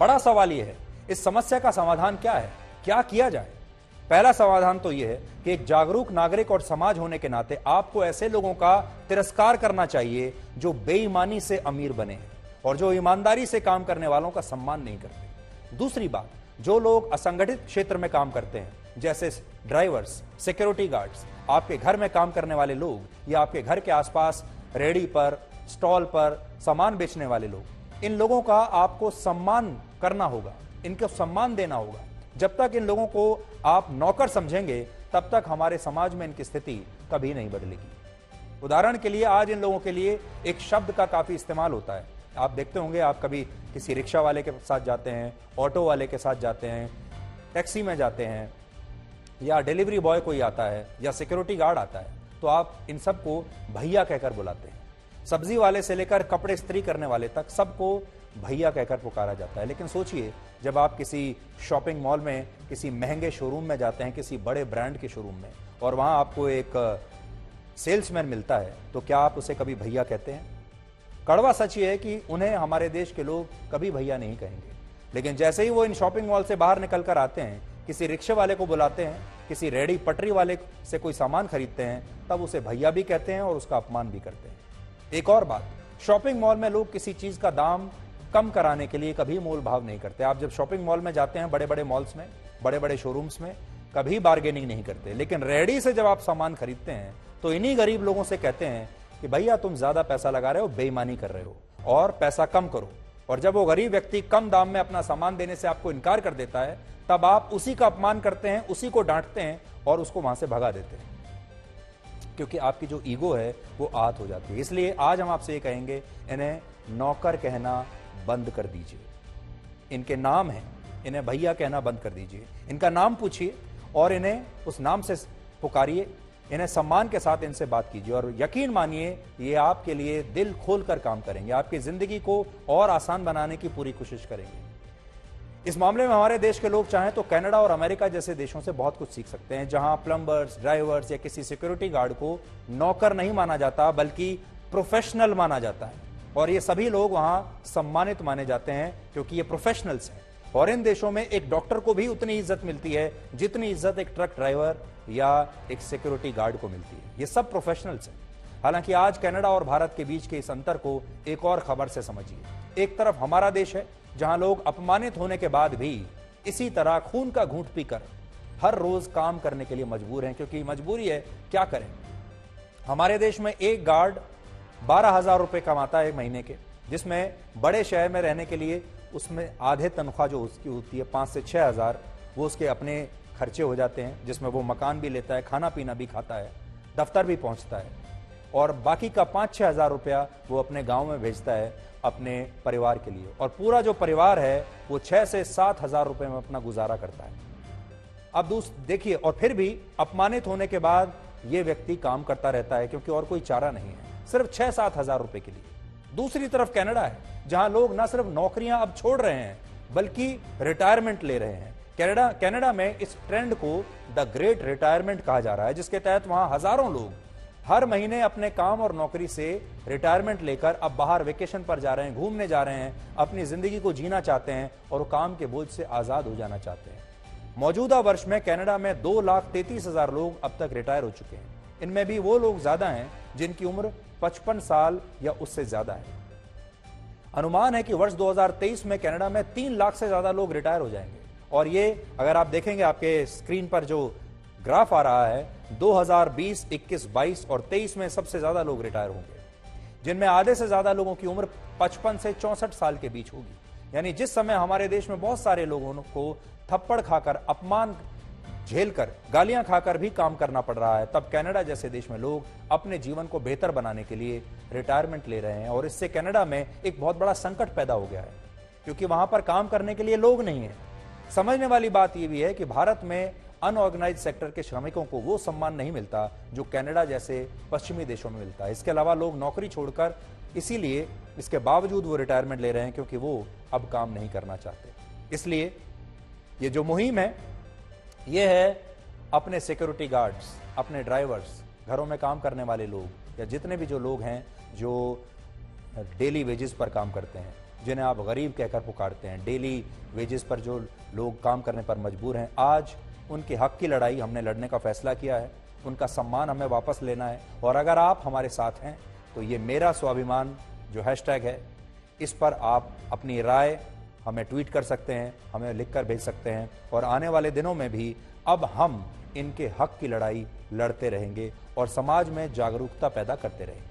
बड़ा सवाल यह है, इस समस्या का समाधान क्या है, क्या किया जाए? पहला समाधान तो यह है कि एक जागरूक नागरिक और समाज होने के नाते आपको ऐसे लोगों का तिरस्कार करना चाहिए जो बेईमानी से अमीर बने हैं और जो ईमानदारी से काम करने वालों का सम्मान नहीं करते। दूसरी बात, जो लोग असंगठित क्षेत्र में काम करते हैं, जैसे ड्राइवर्स, सिक्योरिटी गार्ड्स, आपके घर में काम करने वाले लोग या आपके घर के आसपास रेहड़ी पर, स्टॉल पर सामान बेचने वाले लोग, इन लोगों का आपको सम्मान करना होगा, इनको सम्मान देना होगा। जब तक इन लोगों को आप नौकर समझेंगे, तब तक हमारे समाज में इनकी स्थिति कभी नहीं बदलेगी। उदाहरण के लिए आज इन लोगों के लिए एक शब्द का काफी इस्तेमाल होता है। आप देखते होंगे, आप कभी किसी रिक्शा वाले के साथ जाते हैं, ऑटो वाले के साथ जाते हैं, टैक्सी में जाते हैं, या डिलीवरी बॉय कोई आता है या सिक्योरिटी गार्ड आता है, तो आप इन सबको भैया कहकर बुलाते हैं। सब्जी वाले से लेकर कपड़े इस्त्री करने वाले तक सबको भैया कहकर पुकारा जाता है। लेकिन सोचिए, जब आप किसी शॉपिंग मॉल में, किसी महंगे शोरूम में जाते हैं, किसी बड़े ब्रांड के शोरूम में, और वहां आपको एक सेल्समैन मिलता है, तो क्या आप उसे कभी भैया कहते हैं? कड़वा सच ये है कि उन्हें हमारे देश के लोग कभी भैया नहीं कहेंगे। लेकिन जैसे ही वो इन शॉपिंग मॉल से बाहर निकल कर आते हैं, किसी रिक्शे वाले को बुलाते हैं, किसी रेहड़ी पटरी वाले से कोई सामान खरीदते हैं, तब उसे भैया भी कहते हैं और उसका अपमान भी करते हैं। एक और बात, शॉपिंग मॉल में लोग किसी चीज का दाम कम कराने के लिए कभी मोल भाव नहीं करते। आप जब शॉपिंग मॉल में जाते हैं, बड़े बड़े मॉल्स में, बड़े बड़े शोरूम्स में, कभी बार्गेनिंग नहीं करते। लेकिन रेहड़ी से जब आप सामान खरीदते हैं, तो इन्हीं गरीब लोगों से कहते हैं कि भैया तुम ज्यादा पैसा लगा रहे हो, बेईमानी कर रहे हो और पैसा कम करो। और जब वो गरीब व्यक्ति कम दाम में अपना सामान देने से आपको इनकार कर देता है, तब आप उसी का अपमान करते हैं, उसी को डांटते हैं और उसको वहां से भगा देते हैं, क्योंकि आपकी जो ईगो है वो आहत हो जाती है। इसलिए आज हम आपसे ये कहेंगे, इन्हें नौकर कहना बंद कर दीजिए। इनके नाम हैं, इन्हें भैया कहना बंद कर दीजिए। इनका नाम पूछिए और इन्हें उस नाम से पुकारिए, इन्हें सम्मान के साथ इनसे बात कीजिए और यकीन मानिए ये आपके लिए दिल खोलकर काम करेंगे, आपकी जिंदगी को और आसान बनाने की पूरी कोशिश करेंगे। इस मामले में हमारे देश के लोग चाहें तो कनाडा और अमेरिका जैसे देशों से बहुत कुछ सीख सकते हैं, जहां प्लम्बर्स, ड्राइवर्स या किसी सिक्योरिटी गार्ड को नौकर नहीं माना जाता बल्कि प्रोफेशनल माना जाता है। और ये सभी लोग वहां सम्मानित माने जाते हैं क्योंकि ये प्रोफेशनल्स हैं। और इन देशों में एक डॉक्टर को भी उतनी इज्जत मिलती है जितनी इज्जत एक ट्रक ड्राइवर या एक सिक्योरिटी गार्ड को मिलती है। ये सब प्रोफेशनल्स हैं। हालांकि आज कनाडा और भारत के बीच के इस अंतर को एक और खबर से समझिए। एक तरफ हमारा देश है जहां लोग अपमानित होने के बाद भी इसी तरह खून का घूंट पीकर हर रोज काम करने के लिए मजबूर हैं, क्योंकि मजबूरी है, क्या करें। हमारे देश में एक गार्ड 12,000 रुपए कमाता है एक महीने के, जिसमें बड़े शहर में रहने के लिए उसमें आधे तनख्वाह जो उसकी होती है 5 से 6,000, वो उसके अपने खर्चे हो जाते हैं, जिसमें वो मकान भी लेता है, खाना पीना भी खाता है, दफ्तर भी पहुंचता है, और बाकी का 5-6 हजार रुपया वो अपने गांव में भेजता है अपने परिवार के लिए। और पूरा जो परिवार है वो 6 से 7 हजार रुपए में अपना गुजारा करता है। अब देखिए, और फिर भी अपमानित होने के बाद ये व्यक्ति काम करता रहता है क्योंकि और कोई चारा नहीं है, सिर्फ 6-7 हजार रुपए के लिए। दूसरी तरफ कनाडा है जहां लोग न सिर्फ नौकरियां अब छोड़ रहे हैं बल्कि रिटायरमेंट ले रहे हैं। कनाडा में इस ट्रेंड को द ग्रेट रिटायरमेंट कहा जा रहा है, जिसके तहत वहां हजारों लोग हर महीने अपने काम और नौकरी से रिटायरमेंट लेकर अब बाहर वेकेशन पर जा रहे हैं, घूमने जा रहे हैं, अपनी जिंदगी को जीना चाहते हैं और काम के बोझ से आजाद हो जाना चाहते हैं। मौजूदा वर्ष में कनाडा में 2,33,000 लोग अब तक रिटायर हो चुके हैं। इनमें भी वो लोग ज्यादा हैं जिनकी उम्र 55 साल या उससे ज्यादा है। अनुमान है कि वर्ष 2023 में कनाडा में 3 लाख से ज्यादा लोग रिटायर हो जाएंगे। और ये अगर आप देखेंगे, आपके स्क्रीन पर जो ग्राफ आ रहा है, 2020, 21, 22 और 23 में सबसे ज्यादा लोग रिटायर होंगे, जिनमें आधे से ज्यादा लोगों की उम्र 55 से 64 साल के बीच होगी। यानी जिस समय हमारे देश में बहुत सारे लोगों को थप्पड़ खाकर, अपमान झेलकर, गालियां खाकर भी काम करना पड़ रहा है, तब कनाडा जैसे देश में लोग अपने जीवन को बेहतर बनाने के लिए रिटायरमेंट ले रहे हैं। और इससे कनाडा में एक बहुत बड़ा संकट पैदा हो गया है, क्योंकि वहां पर काम करने के लिए लोग नहीं है। समझने वाली बात यह भी है कि भारत में अनऑर्गेनाइज सेक्टर के श्रमिकों को वो सम्मान नहीं मिलता जो कनाडा जैसे पश्चिमी देशों में मिलता है। इसके अलावा लोग नौकरी छोड़कर, इसीलिए इसके बावजूद वो रिटायरमेंट ले रहे हैं क्योंकि वो अब काम नहीं करना चाहते। इसलिए ये जो मुहिम है, ये है अपने सिक्योरिटी गार्ड्स, अपने ड्राइवर्स, घरों में काम करने वाले लोग या जितने भी जो लोग हैं जो डेली वेजेस पर काम करते हैं, जिन्हें आप गरीब कहकर पुकारते हैं, डेली वेजेस पर जो लोग काम करने पर मजबूर हैं, आज उनके हक की लड़ाई हमने लड़ने का फैसला किया है। उनका सम्मान हमें वापस लेना है। और अगर आप हमारे साथ हैं तो ये मेरा स्वाभिमान जो हैशटैग है, इस पर आप अपनी राय हमें ट्वीट कर सकते हैं, हमें लिखकर भेज सकते हैं। और आने वाले दिनों में भी अब हम इनके हक की लड़ाई लड़ते रहेंगे और समाज में जागरूकता पैदा करते रहेंगे।